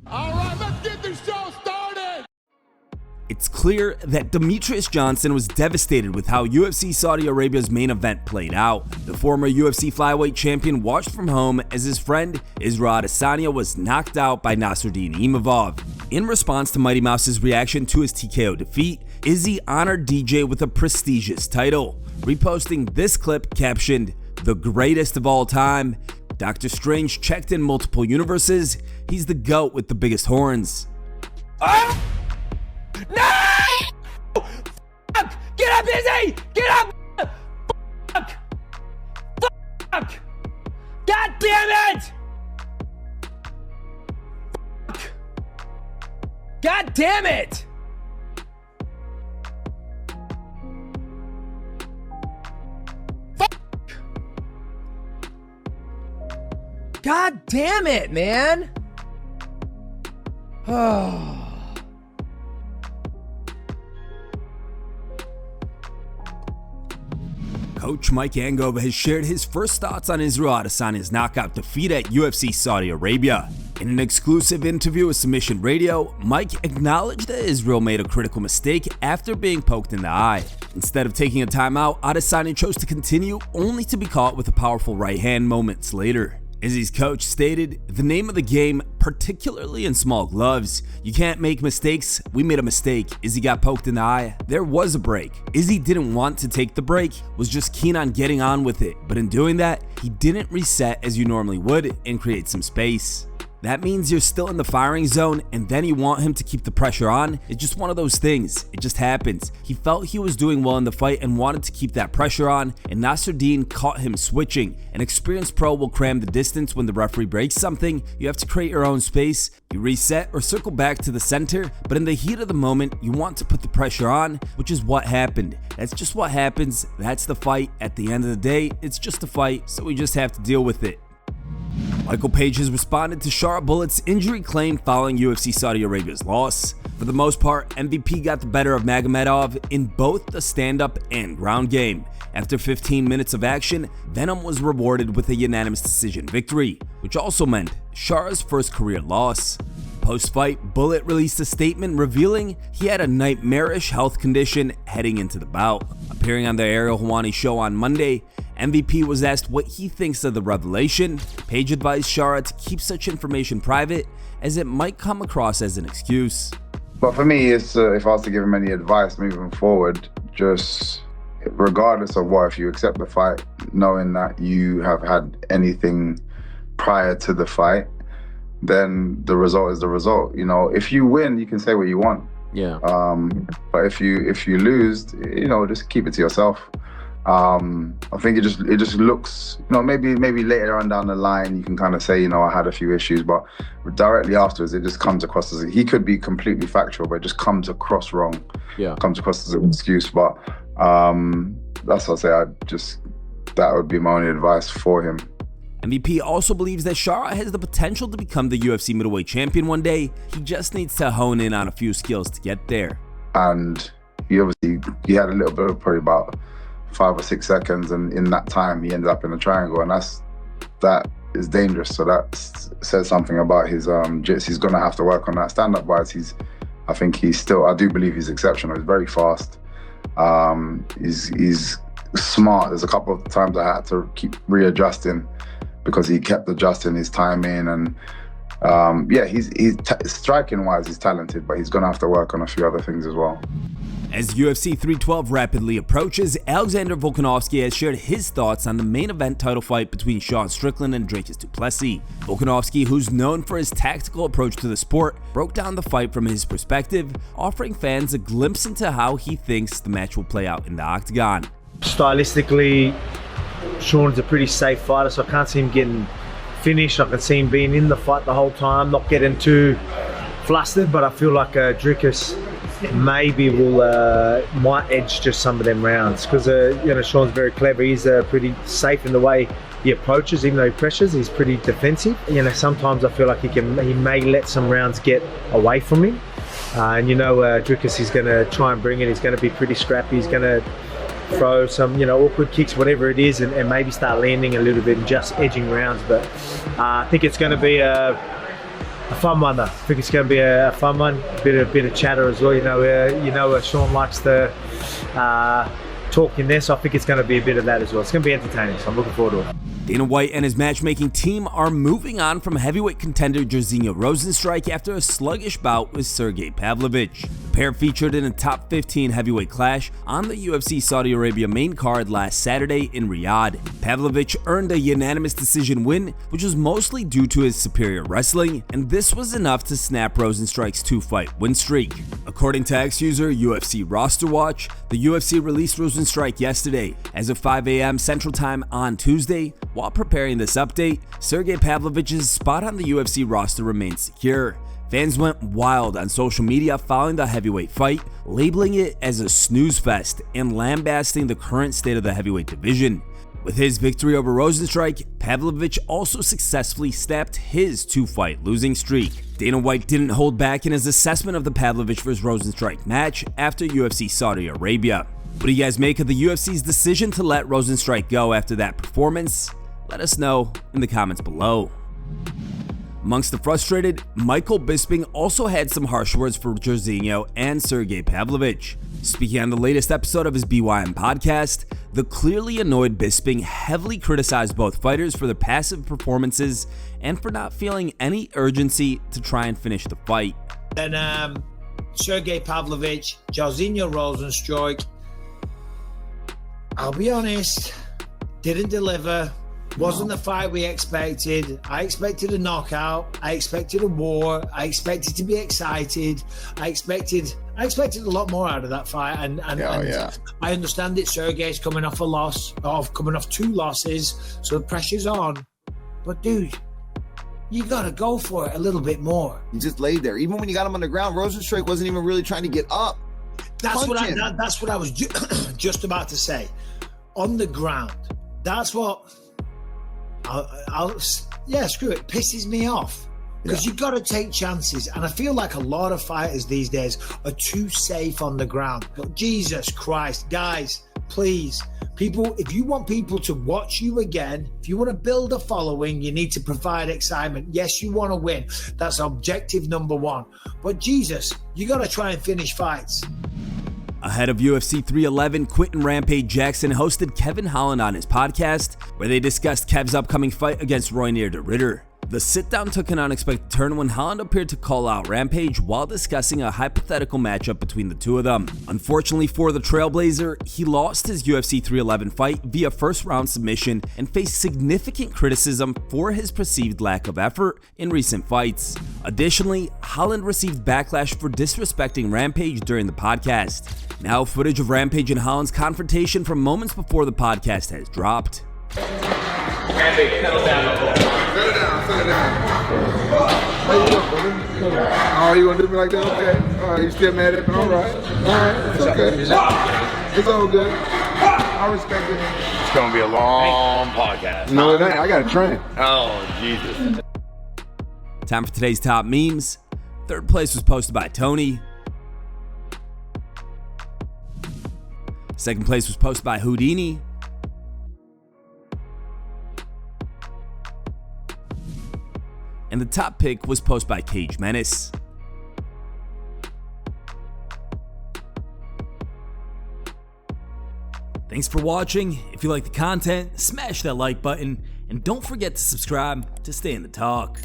All right, let's get this show started. It's clear that Demetrious Johnson was devastated with how UFC Saudi Arabia's main event played out. The former UFC flyweight champion watched from home as his friend Israel Adesanya was knocked out by NASSOURDINE IMAVOV. In response to Mighty Mouse's reaction to his TKO defeat, Izzy honored DJ with a prestigious title, reposting this clip captioned, "The greatest of all time. Doctor Strange checked in multiple universes. He's the GOAT with the biggest horns." Oh! No! Fuck! Get up, Izzy! Get up! Fuck! Fuck! God damn it! Fuck! God damn it! Fuck! God damn it, man! Oh. Coach Mike Angova has shared his first thoughts on Israel Adesanya's knockout defeat at UFC Saudi Arabia. In an exclusive interview with Submission Radio, Mike acknowledged that Israel made a critical mistake after being poked in the eye. Instead of taking a timeout, Adesanya chose to continue, only to be caught with a powerful right hand moments later. Izzy's coach stated, "The name of the game, particularly in small gloves, you can't make mistakes. We made a mistake. Izzy got poked in the eye. There was a break. Izzy didn't want to take the break, was just keen on getting on with it. But in doing that, he didn't reset as you normally would and create some space. That means you're still in the firing zone and then you want him to keep the pressure on. It's just one of those things. It just happens. He felt he was doing well in the fight and wanted to keep that pressure on, and NASSOURDINE caught him switching. An experienced pro will cram the distance when the referee breaks something. You have to create your own space. You reset or circle back to the center, but in the heat of the moment, you want to put the pressure on, which is what happened. That's just what happens. That's the fight. At the end of the day, it's just a fight, so we just have to deal with it." Michael Page has responded to Shara Bullet's injury claim following UFC Saudi Arabia's loss. For the most part, MVP got the better of Magomedov in both the stand-up and ground game. After 15 minutes of action, Venom was rewarded with a unanimous decision victory, which also meant Shara's first career loss. Post-fight, Bullet released a statement revealing he had a nightmarish health condition heading into the bout. Appearing on the Ariel Helwani show on Monday, MVP was asked what he thinks of the revelation. Page advised Shara to keep such information private, as it might come across as an excuse. But for me, it's if I was to give him any advice moving forward, just regardless of what, if you accept the fight, knowing that you have had anything prior to the fight, then the result is the result. You know, if you win, you can say what you want. Yeah. But if you lose, you know, just keep it to yourself. I think it just looks, you know, maybe later on down the line you can kind of say, you know, I had a few issues, but directly afterwards it just comes across as, he could be completely factual, but it just comes across wrong. Yeah. Comes across as an excuse. But that's what I say. That would be my only advice for him. MVP also believes that Shara has the potential to become the UFC middleweight champion one day. He just needs to hone in on a few skills to get there. And he had a little bit of probably about 5 or 6 seconds, and in that time he ended up in a triangle, and that is dangerous. So that says something about his jits. He's gonna have to work on that. Stand-up wise, I do believe he's exceptional. He's very fast. He's smart. There's a couple of times I had to keep readjusting because he kept adjusting his timing, and he's striking wise, he's talented, but he's gonna have to work on a few other things as well. As UFC 312 rapidly approaches, Alexander Volkanovski has shared his thoughts on the main event title fight between Strickland and DRICUS du Plessis. Volkanovski, who's known for his tactical approach to the sport, broke down the fight from his perspective, offering fans a glimpse into how he thinks the match will play out in the octagon. Stylistically, Sean's a pretty safe fighter, so I can't see him getting finished. I can see him being in the fight the whole time, not getting too flustered, but I feel like DRICUS maybe might edge just some of them rounds, because Sean's very clever. He's pretty safe in the way he approaches, even though he pressures. He's pretty defensive. Sometimes I feel like he may let some rounds get away from him, and DRICUS is going to try and bring it. He's going to be pretty scrappy. He's going to throw some awkward kicks, whatever it is, and maybe start landing a little bit and just edging rounds. But I think it's going to be a a fun one though. I think it's going to be a fun one. A bit of chatter as well. You know, Sean likes the talk in there, so I think it's going to be a bit of that as well. It's going to be entertaining, so I'm looking forward to it. Dana White and his matchmaking team are moving on from heavyweight contender Jairzinho Rozenstruik after a sluggish bout with Sergei Pavlovich. The pair featured in a top 15 heavyweight clash on the UFC Saudi Arabia main card last Saturday in Riyadh. Pavlovich earned a unanimous decision win, which was mostly due to his superior wrestling, and this was enough to snap Rozenstruik's 2-fight win streak. According to ex-user UFC Roster Watch, the UFC released Rozenstruik yesterday as of 5 a.m. Central Time on Tuesday. While preparing this update, Sergei Pavlovich's spot on the UFC roster remains secure. Fans went wild on social media following the heavyweight fight, labeling it as a snooze fest and lambasting the current state of the heavyweight division. With his victory over Rozenstruik, Pavlovich also successfully snapped his 2-fight losing streak. Dana White didn't hold back in his assessment of the Pavlovich vs. Rozenstruik match after UFC Saudi Arabia. What do you guys make of the UFC's decision to let Rozenstruik go after that performance? Let us know in the comments below. Amongst the frustrated, Michael Bisping also had some harsh words for Jairzinho and Sergei Pavlovich. Speaking on the latest episode of his BYM podcast, the clearly annoyed Bisping heavily criticized both fighters for their passive performances and for not feeling any urgency to try and finish the fight. And Sergei Pavlovich, Jairzinho Rozenstruik, I'll be honest, didn't deliver. Wasn't the fight we expected. I expected a knockout. I expected a war. I expected to be excited. I expected a lot more out of that fight. And I understand that Sergei's coming off a loss, coming off 2 losses, so the pressure's on. But dude, you gotta go for it a little bit more. He just laid there. Even when you got him on the ground, Rozenstruik wasn't even really trying to get up. That's what I was just about to say. On the ground. That's what. Screw it. Pisses me off because you got to take chances, and I feel like a lot of fighters these days are too safe on the ground. But Jesus Christ, guys, please, people, if you want people to watch you again, if you want to build a following, you need to provide excitement. Yes, you want to win. That's objective number 1. But Jesus, you got to try and finish fights. Ahead of UFC 311, Quentin Rampage Jackson hosted Kevin Holland on his podcast, where they discussed Kev's upcoming fight against Roynier de Ridder. The sit-down took an unexpected turn when Holland appeared to call out Rampage while discussing a hypothetical matchup between the two of them. Unfortunately for the Trailblazer, he lost his UFC 311 fight via first-round submission and faced significant criticism for his perceived lack of effort in recent fights. Additionally, Holland received backlash for disrespecting Rampage during the podcast. Now, footage of Rampage and Holland's confrontation from moments before the podcast has dropped. Rampage, settle down. Settle down. How you doing, brother? Oh, you gonna do me like that? Okay. All right, you still mad at me? All right. It's okay. It's all good. I respect it. It's gonna be a long podcast. No, it ain't. I got a train. Oh, Jesus. Time for today's top memes. Third place was posted by Tony. Second place was posted by Houdini. And the top pick was posted by Cage Menace. Thanks for watching. If you like the content, smash that like button and don't forget to subscribe to stay in the talk.